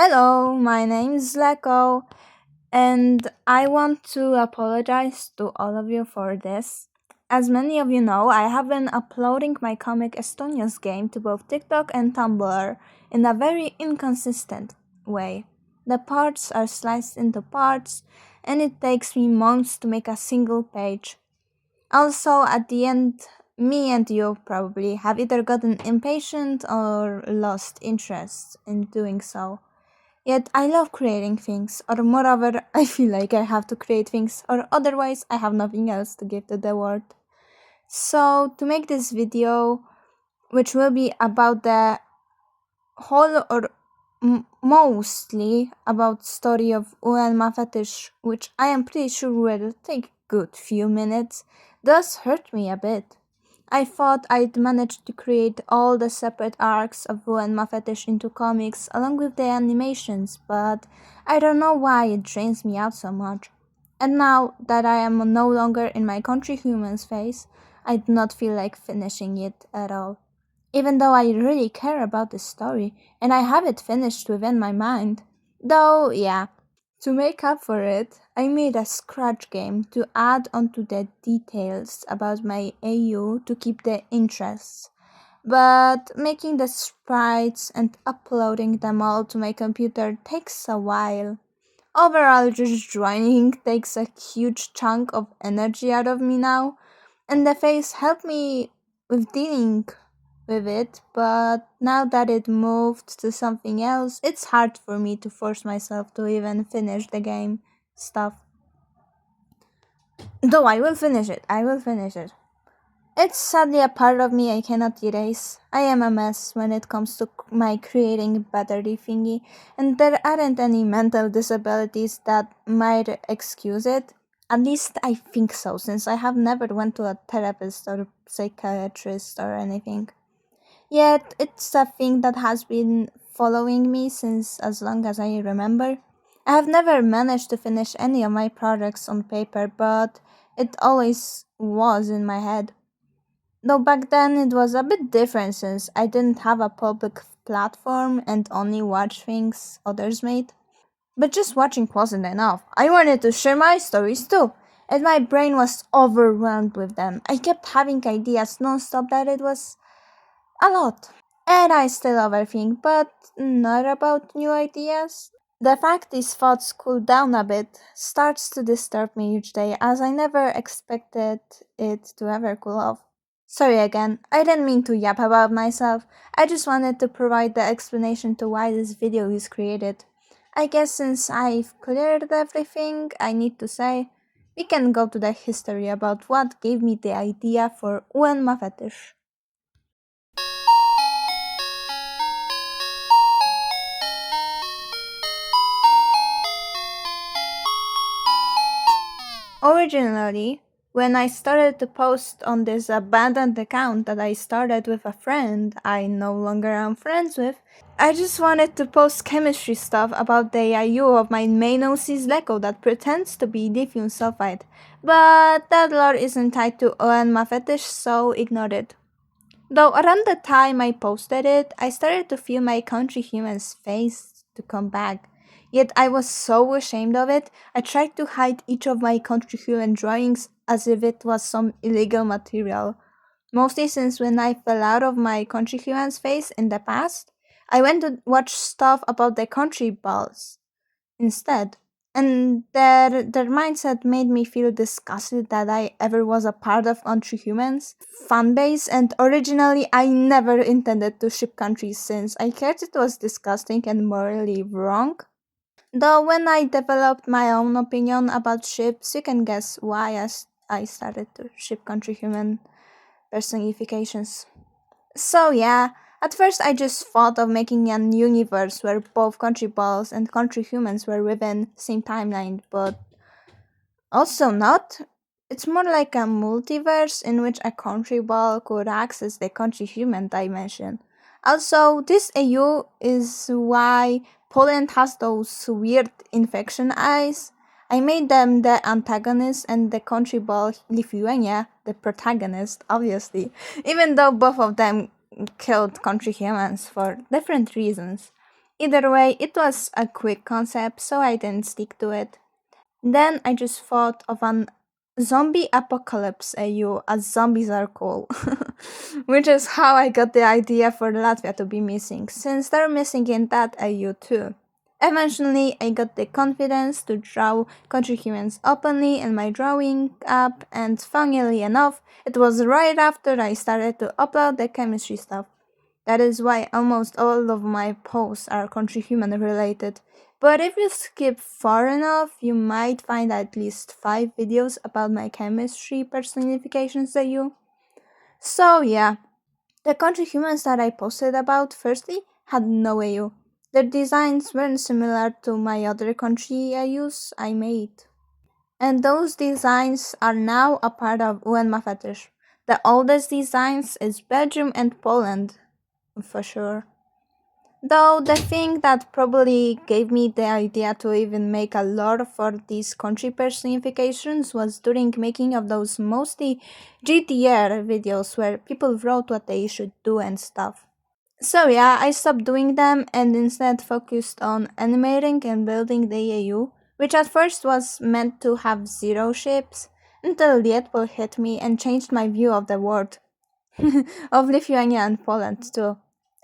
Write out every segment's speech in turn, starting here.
Hello, my name is Leko, and I want to apologize to all of you for this. As many of you know, I have been uploading my comic Estonia's game to both TikTok and Tumblr in a very inconsistent way. The parts are sliced into parts, and it takes me months to make a single page. Also, at the end, me and you probably have either gotten impatient or lost interest in doing so. Yet I love creating things, or moreover, I feel like I have to create things, or otherwise I have nothing else to give to the world. So, to make this video, which will be about the whole or mostly about story of UNMAFETYSZ, which I am pretty sure will take good few minutes, does hurt me a bit. I thought I'd managed to create all the separate arcs of UNMAFETYSZ into comics along with the animations, but I don't know why it drains me out so much. And now that I am no longer in my Countryhumans phase, I do not feel like finishing it at all. Even though I really care about the story and I have it finished within my mind. Though, yeah, to make up for it, I made a scratch game to add onto the details about my AU to keep the interest. But making the sprites and uploading them all to my computer takes a while. Overall, just drawing takes a huge chunk of energy out of me now, and the face helped me with dealing with it, but now that it moved to something else, it's hard for me to force myself to even finish the game stuff. Though I will finish it. It's sadly a part of me I cannot erase. I am a mess when it comes to my creating battery thingy, and there aren't any mental disabilities that might excuse it. At least I think so, since I have never went to a therapist or psychiatrist or anything. Yet it's a thing that has been following me since as long as I remember. I have never managed to finish any of my projects on paper, but it always was in my head. Though back then it was a bit different since I didn't have a public platform and only watched things others made. But just watching wasn't enough. I wanted to share my stories too, and my brain was overwhelmed with them. I kept having ideas non-stop that it was a lot. And I still overthink, but not about new ideas. The fact these thoughts cool down a bit starts to disturb me each day as I never expected it to ever cool off. Sorry again, I didn't mean to yap about myself. I just wanted to provide the explanation to why this video is created. I guess since I've cleared everything I need to say, we can go to the history about what gave me the idea for UNMAFETYSZ. Originally, when I started to post on this abandoned account that I started with a friend I no longer am friends with, I just wanted to post chemistry stuff about the IU of my main OC's Leco that pretends to be lithium sulfide. But that lore isn't tied to ON fetish, so ignore it. Though around the time I posted it, I started to feel my Countryhumans face to come back. Yet I was so ashamed of it, I tried to hide each of my Countryhuman drawings as if it was some illegal material. Mostly since when I fell out of my Countryhumans face in the past, I went to watch stuff about the country balls instead. And their mindset made me feel disgusted that I ever was a part of Country Humans fanbase, and originally I never intended to ship countries since I heard it was disgusting and morally wrong. Though when I developed my own opinion about ships, you can guess why I started to ship Country Human personifications. So yeah, at first I just thought of making an universe where both country balls and country humans were within same timeline, but also not. It's more like a multiverse in which a country ball could access the country human dimension. Also, this AU is why Poland has those weird infection eyes. I made them the antagonist and the country ball Lithuania the protagonist, obviously, even though both of them killed country humans for different reasons. Either way, it was a quick concept, so I didn't stick to it. Then I just thought of an zombie apocalypse AU as zombies are cool. Which is how I got the idea for Latvia to be missing, since they're missing in that AU too. Eventually, I got the confidence to draw Countryhumans openly in my drawing app, and funnily enough, it was right after I started to upload the chemistry stuff. That is why almost all of my posts are Countryhuman related. But if you skip far enough, you might find at least 5 videos about my chemistry personifications that you. So yeah, the country humans that I posted about firstly had no AU. Their designs weren't similar to my other country AUs I made. And those designs are now a part of UNMAFETYSZ. The oldest designs is Belgium and Poland, for sure. Though the thing that probably gave me the idea to even make a lot for these country personifications was during making of those mostly GTR videos where people wrote what they should do and stuff. So yeah, I stopped doing them and instead focused on animating and building the AU, which at first was meant to have 0 ships, until the Apple hit me and changed my view of the world. Of Lithuania and Poland too.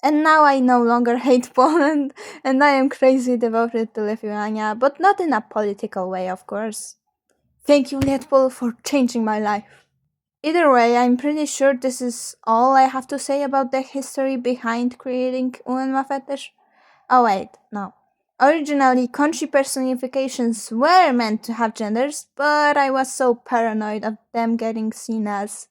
And now I no longer hate Poland, and I am crazy devoted to Lithuania, but not in a political way, of course. Thank you, Lietpol, for changing my life. Either way, I'm pretty sure this is all I have to say about the history behind creating UNMAFETYSZ. Oh wait, no. Originally, country personifications were meant to have genders, but I was so paranoid of them getting seen as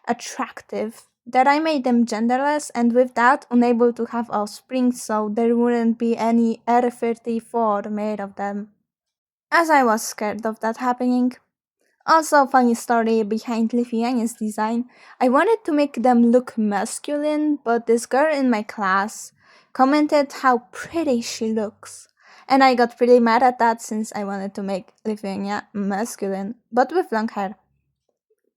attractive that I made them genderless and with that unable to have offspring so there wouldn't be any R34 made of them. As I was scared of that happening. Also, funny story behind Lithuania's design. I wanted to make them look masculine, but this girl in my class commented how pretty she looks. And I got pretty mad at that since I wanted to make Lithuania masculine, but with long hair.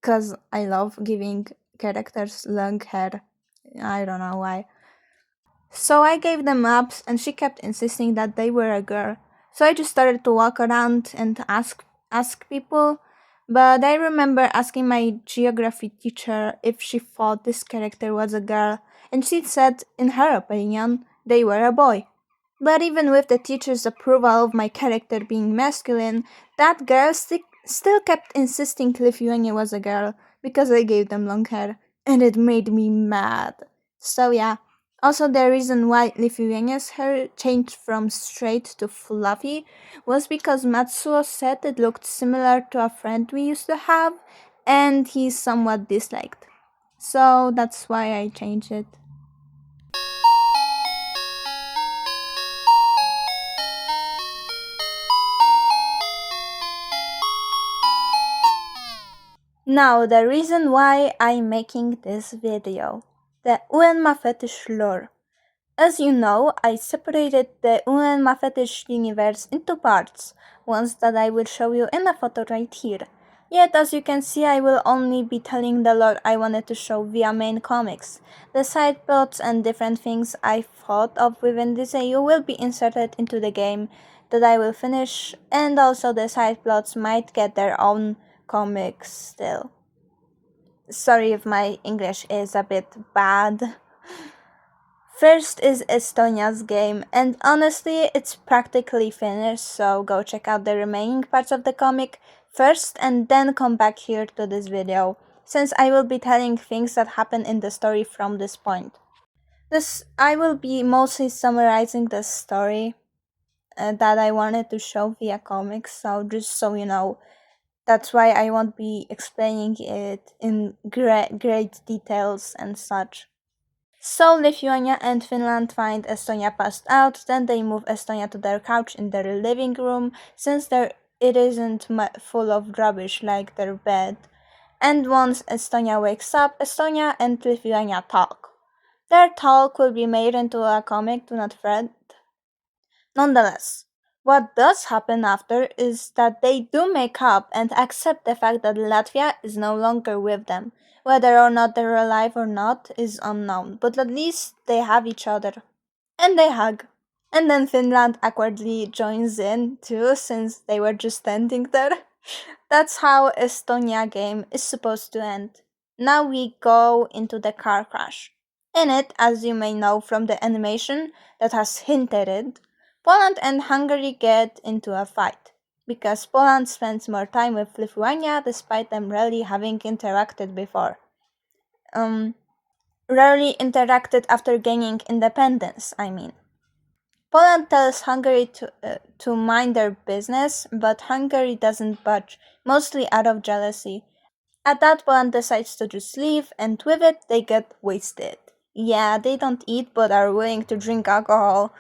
Cause I love giving characters long hair. I don't know why. So I gave them maps and she kept insisting that they were a girl. So I just started to walk around and ask people. But I remember asking my geography teacher if she thought this character was a girl, and she said, in her opinion, they were a boy. But even with the teacher's approval of my character being masculine, that girl still kept insisting Lithuania was a girl because I gave them long hair, and it made me mad. So yeah. Also, the reason why Lithuania's hair changed from straight to fluffy was because Matsuo said it looked similar to a friend we used to have, and he somewhat disliked. So that's why I changed it. Now, the reason why I'm making this video. The UNMAFETYSZ lore. As you know, I separated the UNMAFETYSZ universe into parts, ones that I will show you in a photo right here. Yet, as you can see, I will only be telling the lore I wanted to show via main comics. The side plots and different things I thought of within this AU will be inserted into the game that I will finish, and also the side plots might get their own comics still. Sorry if my English is a bit bad. First is Estonia's game, and honestly, it's practically finished, so go check out the remaining parts of the comic first and then come back here to this video, since I will be telling things that happen in the story from this point. I will be mostly summarizing the story that I wanted to show via comics, so just so you know, that's why I won't be explaining it in great details and such. So Lithuania and Finland find Estonia passed out, then they move Estonia to their couch in their living room, since it isn't full of rubbish like their bed. And once Estonia wakes up, Estonia and Lithuania talk. Their talk will be made into a comic, do not fret. Nonetheless, what does happen after is that they do make up and accept the fact that Latvia is no longer with them. Whether or not they're alive or not is unknown, but at least they have each other. And they hug. And then Finland awkwardly joins in too, since they were just standing there. That's how Estonia game is supposed to end. Now we go into the car crash. In it, as you may know from the animation that has hinted it, Poland and Hungary get into a fight because Poland spends more time with Lithuania despite them rarely having interacted before. Um, Rarely interacted after gaining independence, I mean. Poland tells Hungary to mind their business, but Hungary doesn't budge, mostly out of jealousy. At that, Poland decides to just leave, and with it, they get wasted. Yeah, they don't eat but are willing to drink alcohol.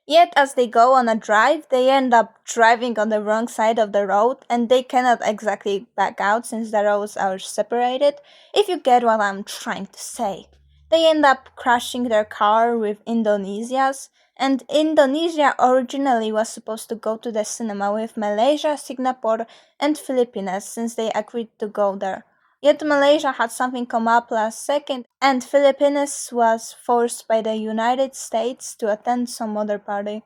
Yet, as they go on a drive, they end up driving on the wrong side of the road, and they cannot exactly back out since the roads are separated, if you get what I'm trying to say. They end up crashing their car with Indonesia's, and Indonesia originally was supposed to go to the cinema with Malaysia, Singapore, and Philippines since they agreed to go there. Yet Malaysia had something come up last second, and Philippines was forced by the United States to attend some other party.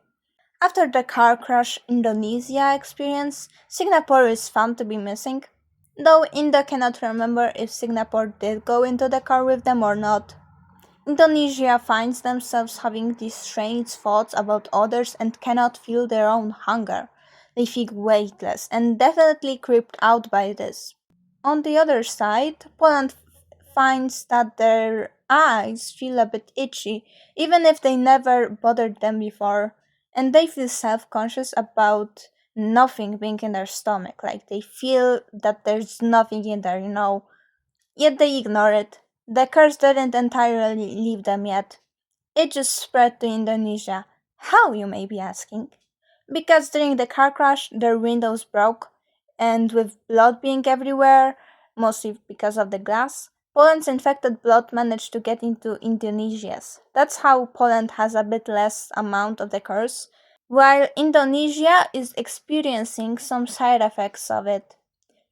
After the car crash Indonesia experience, Singapore is found to be missing, though Indo cannot remember if Singapore did go into the car with them or not. Indonesia finds themselves having these strange thoughts about others and cannot feel their own hunger. They feel weightless and definitely creeped out by this. On the other side, Poland finds that their eyes feel a bit itchy, even if they never bothered them before, and they feel self conscious about nothing being in their stomach. Like they feel that there's nothing in there. Yet they ignore it. The curse didn't entirely leave them yet. It just spread to Indonesia. How, you may be asking? Because during the car crash, their windows broke, and with blood being everywhere, mostly because of the glass, Poland's infected blood managed to get into Indonesia's. That's how Poland has a bit less amount of the curse, while Indonesia is experiencing some side effects of it.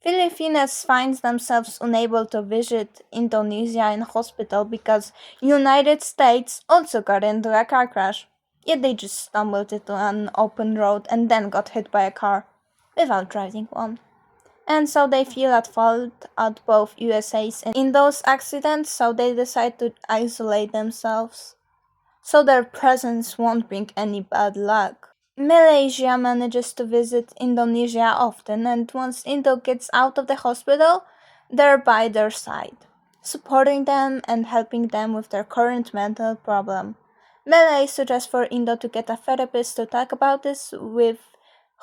Filipinos finds themselves unable to visit Indonesia in hospital because United States also got into a car crash. Yet they just stumbled into an open road and then got hit by a car without driving one. And so they feel at fault at both USA's and in those accidents, so they decide to isolate themselves so their presence won't bring any bad luck. Malaysia manages to visit Indonesia often, and once Indo gets out of the hospital, they're by their side, supporting them and helping them with their current mental problem. Malay suggests for Indo to get a therapist to talk about this with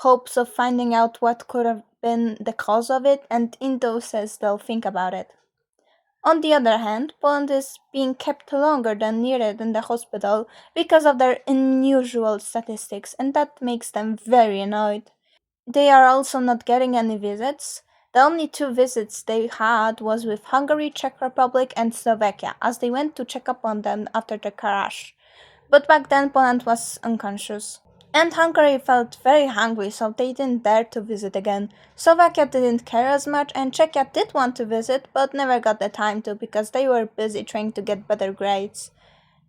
hopes of finding out what could have been the cause of it, and Indo says they'll think about it. On the other hand, Poland is being kept longer than needed in the hospital because of their unusual statistics, and that makes them very annoyed. They are also not getting any visits. The only two visits they had was with Hungary, Czech Republic, and Slovakia, as they went to check up on them after the crash. But back then, Poland was unconscious. And Hungary felt very hungry, so they didn't dare to visit again. Slovakia didn't care as much, and Czechia did want to visit, but never got the time to because they were busy trying to get better grades,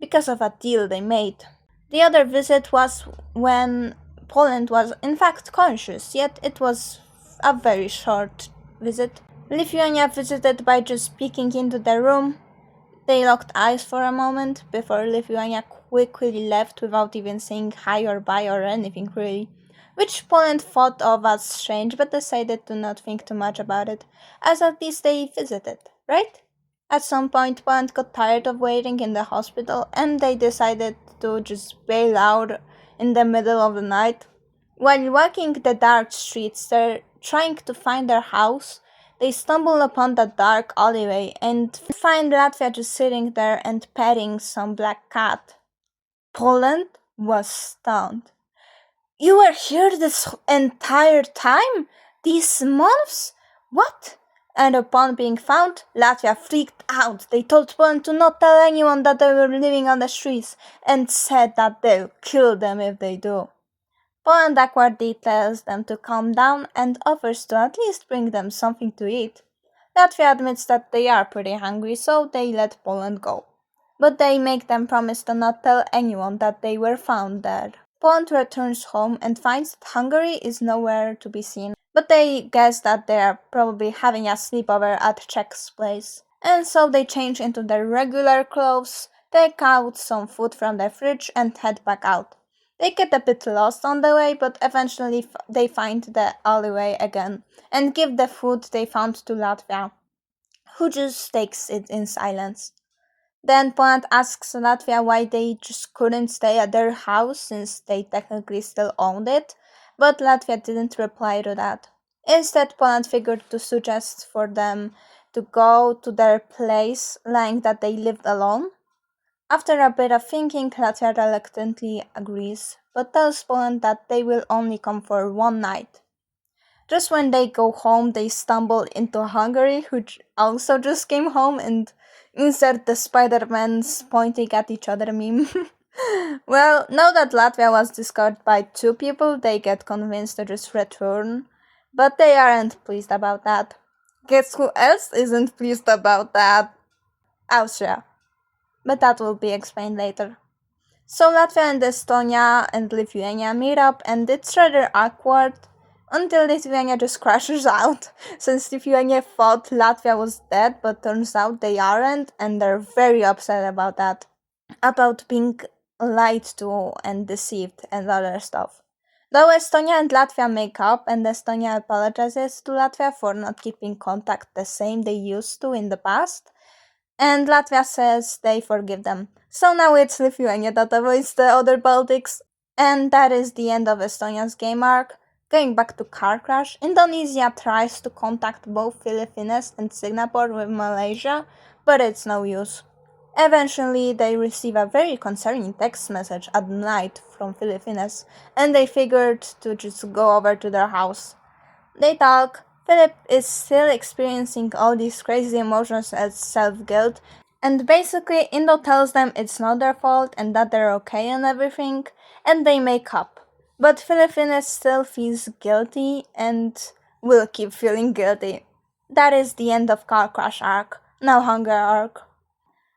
because of a deal they made. The other visit was when Poland was in fact conscious, yet it was a very short visit. Lithuania visited by just peeking into the room. They locked eyes for a moment before Lithuania quickly left without even saying hi or bye or anything really, which Poland thought of as strange but decided to not think too much about it, as at least they visited, right? At some point, Poland got tired of waiting in the hospital and they decided to just bail out in the middle of the night. While walking the dark streets, they're trying to find their house. They stumble upon the dark alleyway and find Latvia just sitting there and petting some black cat. Poland was stunned. You were here this entire time? These months? What? And upon being found, Latvia freaked out. They told Poland to not tell anyone that they were living on the streets and said that they'll kill them if they do. Poland awkwardly tells them to calm down and offers to at least bring them something to eat. Latvia admits that they are pretty hungry, so they let Poland go. But they make them promise to not tell anyone that they were found there. Poland returns home and finds that Hungary is nowhere to be seen, but they guess that they are probably having a sleepover at Czech's place. And so they change into their regular clothes, take out some food from the fridge, and head back out. They get a bit lost on the way, but eventually they find the alleyway again and give the food they found to Latvia, who just takes it in silence. Then Poland asks Latvia why they just couldn't stay at their house since they technically still owned it, but Latvia didn't reply to that. Instead, Poland figured to suggest for them to go to their place, lying that they lived alone. After a bit of thinking, Latvia reluctantly agrees, but tells Poland that they will only come for one night. Just when they go home, they stumble into Hungary, who also just came home, and insert the Spider-Mans pointing at each other meme. Well, now that Latvia was discovered by two people, they get convinced to just return, but they aren't pleased about that. Guess who else isn't pleased about that? Austria. But that will be explained later. So Latvia and Estonia and Lithuania meet up, and it's rather awkward until Lithuania just crashes out, since Lithuania thought Latvia was dead, but turns out they aren't, and they're very upset about that. About being lied to and deceived and other stuff. Though Estonia and Latvia make up, and Estonia apologizes to Latvia for not keeping contact the same they used to in the past, and Latvia says they forgive them. So now it's Lithuania that avoids the other Baltics, and that is the end of Estonia's game arc. Going back to Car Crash, Indonesia tries to contact both Philippines and Singapore with Malaysia, but it's no use. Eventually, they receive a very concerning text message at night from Philippines, and they figured to just go over to their house. They talk. Philip is still experiencing all these crazy emotions as self-guilt, and basically Indo tells them it's not their fault and that they're okay and everything, and they make up. But Philippines still feels guilty and will keep feeling guilty. That is the end of Car Crash arc. Now Hunger arc.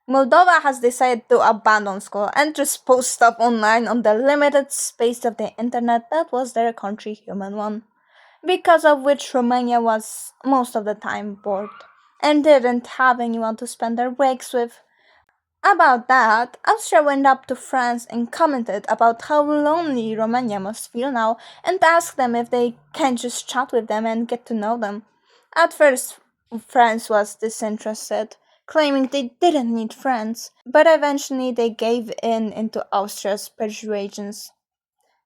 Moldova has decided to abandon school and just post stuff online on the limited space of the internet that was their Countryhuman one, because of which Romania was most of the time bored and didn't have anyone to spend their breaks with. About that, Austria went up to France and commented about how lonely Romania must feel now and asked them if they can just chat with them and get to know them. At first, France was disinterested, claiming they didn't need friends, but eventually they gave in into Austria's persuasions.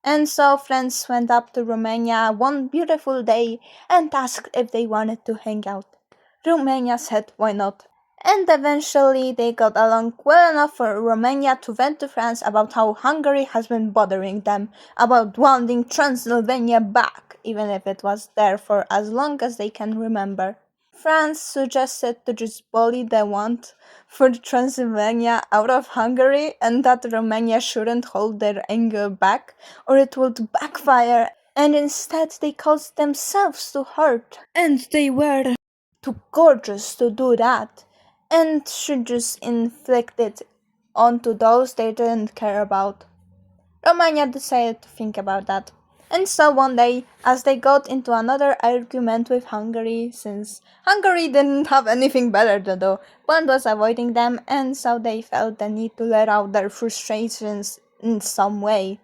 And so friends went up to Romania one beautiful day and asked if they wanted to hang out. Romania said why not. And eventually they got along well enough for Romania to vent to France about how Hungary has been bothering them, about wanting Transylvania back, even if it was there for as long as they can remember. France suggested to just bully the want for Transylvania out of Hungary and that Romania shouldn't hold their anger back or it would backfire, and instead they caused themselves to hurt. And they were too gorgeous to do that and should just inflict it onto those they didn't care about. Romania decided to think about that. And so one day, as they got into another argument with Hungary, since Hungary didn't have anything better to do, Poland was avoiding them, and so they felt the need to let out their frustrations in some way.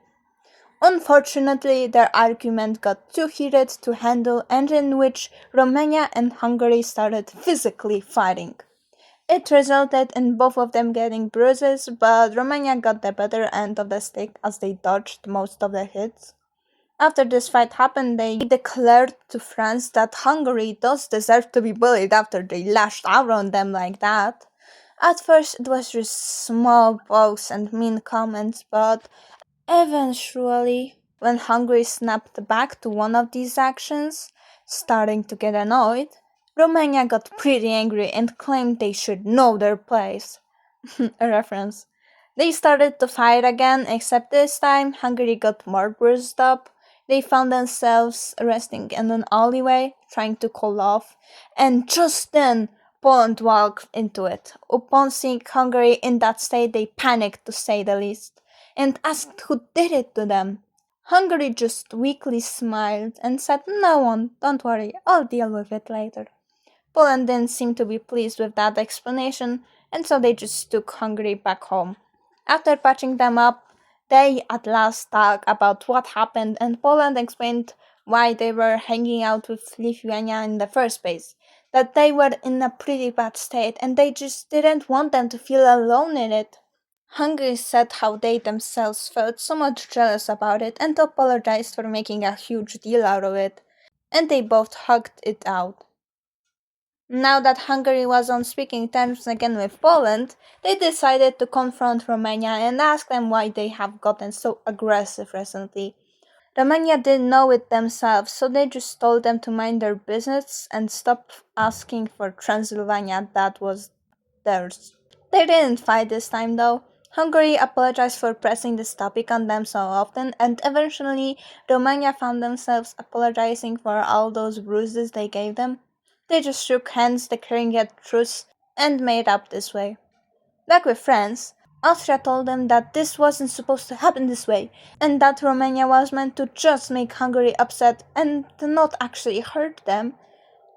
Unfortunately, their argument got too heated to handle, and in which Romania and Hungary started physically fighting. It resulted in both of them getting bruises, but Romania got the better end of the stick as they dodged most of the hits. After this fight happened, they declared to France that Hungary does deserve to be bullied after they lashed out on them like that. At first, it was just small pokes and mean comments, but eventually, when Hungary snapped back to one of these actions, starting to get annoyed, Romania got pretty angry and claimed they should know their place. A reference. They started to fight again, except this time Hungary got more bruised up. They found themselves resting in an alleyway, trying to cool off, and just then Poland walked into it. Upon seeing Hungary in that state, they panicked to say the least, and asked who did it to them. Hungary just weakly smiled and said, "No one, don't worry, I'll deal with it later." Poland didn't seem to be pleased with that explanation, and so they just took Hungary back home. After patching them up, they at last talked about what happened, and Poland explained why they were hanging out with Lithuania in the first place. That they were in a pretty bad state, and they just didn't want them to feel alone in it. Hungary said how they themselves felt so much jealous about it and apologized for making a huge deal out of it, and they both hugged it out. Now that Hungary was on speaking terms again with Poland, they decided to confront Romania and ask them why they have gotten so aggressive recently. Romania didn't know it themselves, so they just told them to mind their business and stop asking for Transylvania that was theirs. They didn't fight this time though. Hungary apologized for pressing this topic on them so often, and eventually Romania found themselves apologizing for all those bruises they gave them. They just shook hands, declaring a truce, and made up this way. Back with France, Austria told them that this wasn't supposed to happen this way, and that Romania was meant to just make Hungary upset and not actually hurt them.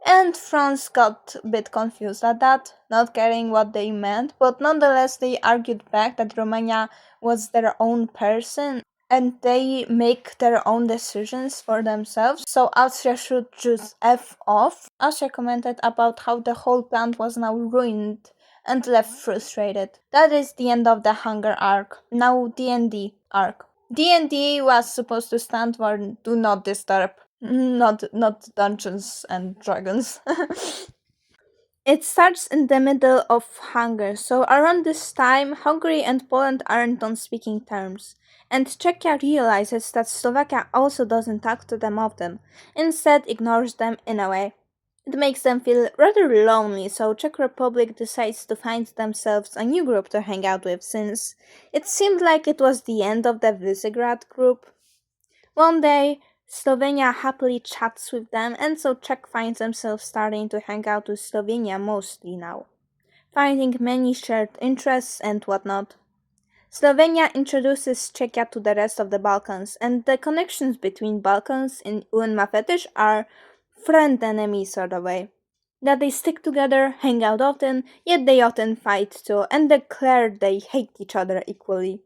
And France got a bit confused at that, not caring what they meant, but nonetheless they argued back that Romania was their own person and they make their own decisions for themselves, so Austria should just F off. Austria commented about how the whole plan was now ruined and left frustrated. That is the end of the hunger arc. Now D&D arc. D&D was supposed to stand for Do Not Disturb, not Dungeons and Dragons. It starts in the middle of hunger, so around this time, Hungary and Poland aren't on speaking terms. And Czechia realizes that Slovakia also doesn't talk to them often, instead ignores them in a way. It makes them feel rather lonely, so Czech Republic decides to find themselves a new group to hang out with since it seemed like it was the end of the Visegrad group. One day, Slovenia happily chats with them, and so Czech finds themselves starting to hang out with Slovenia mostly now, finding many shared interests and whatnot. Slovenia introduces Czechia to the rest of the Balkans, and the connections between Balkans in UNMAFETYSZ are friend-enemy sort of way. That they stick together, hang out often, yet they often fight too, and declare they hate each other equally.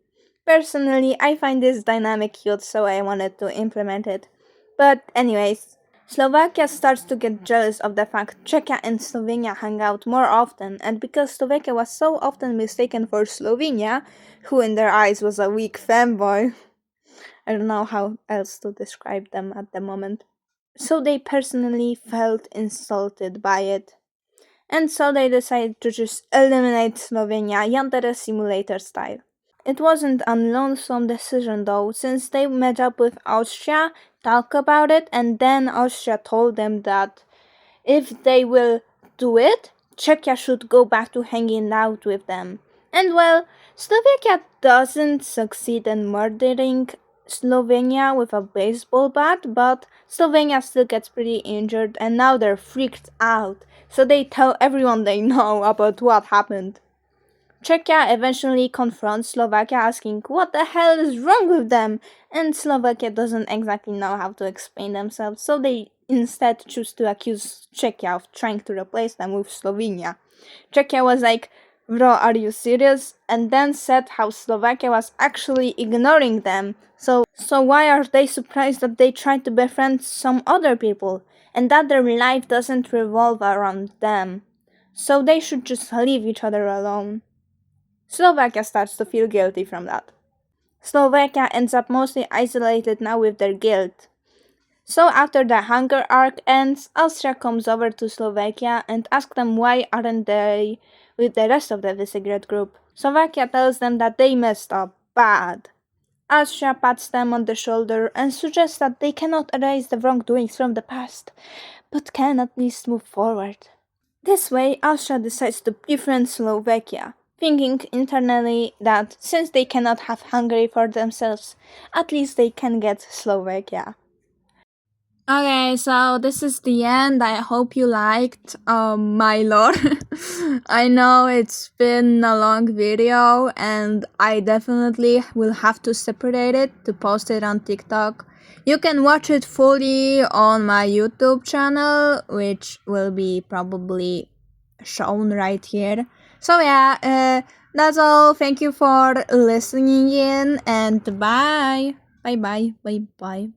Personally, I find this dynamic cute, so I wanted to implement it. But anyways, Slovakia starts to get jealous of the fact Czechia and Slovenia hang out more often, and because Slovakia was so often mistaken for Slovenia, who in their eyes was a weak fanboy. I don't know how else to describe them at the moment. So they personally felt insulted by it. And so they decided to just eliminate Slovenia Yandere simulator style. It wasn't a lonesome decision though, since they met up with Austria, talked about it, and then Austria told them that if they will do it, Czechia should go back to hanging out with them. And well, Slovakia doesn't succeed in murdering Slovenia with a baseball bat, but Slovenia still gets pretty injured and now they're freaked out, so they tell everyone they know about what happened. Czechia eventually confronts Slovakia asking what the hell is wrong with them, and Slovakia doesn't exactly know how to explain themselves, so they instead choose to accuse Czechia of trying to replace them with Slovenia. Czechia was like, "Bro, are you serious?" and then said how Slovakia was actually ignoring them, so why are they surprised that they tried to befriend some other people, and that their life doesn't revolve around them, so they should just leave each other alone. Slovakia starts to feel guilty from that. Slovakia ends up mostly isolated now with their guilt. So after the hunger arc ends, Austria comes over to Slovakia and asks them why aren't they with the rest of the Visegrad group. Slovakia tells them that they messed up bad. Austria pats them on the shoulder and suggests that they cannot erase the wrongdoings from the past, but can at least move forward. This way, Austria decides to befriend Slovakia, thinking internally that since they cannot have Hungary for themselves, at least they can get Slovakia. Okay, so this is the end. I hope you liked my lore. I know it's been a long video and I definitely will have to separate it to post it on TikTok. You can watch it fully on my YouTube channel, which will be probably shown right here. So yeah, that's all. Thank you for listening in and bye. Bye bye. Bye bye.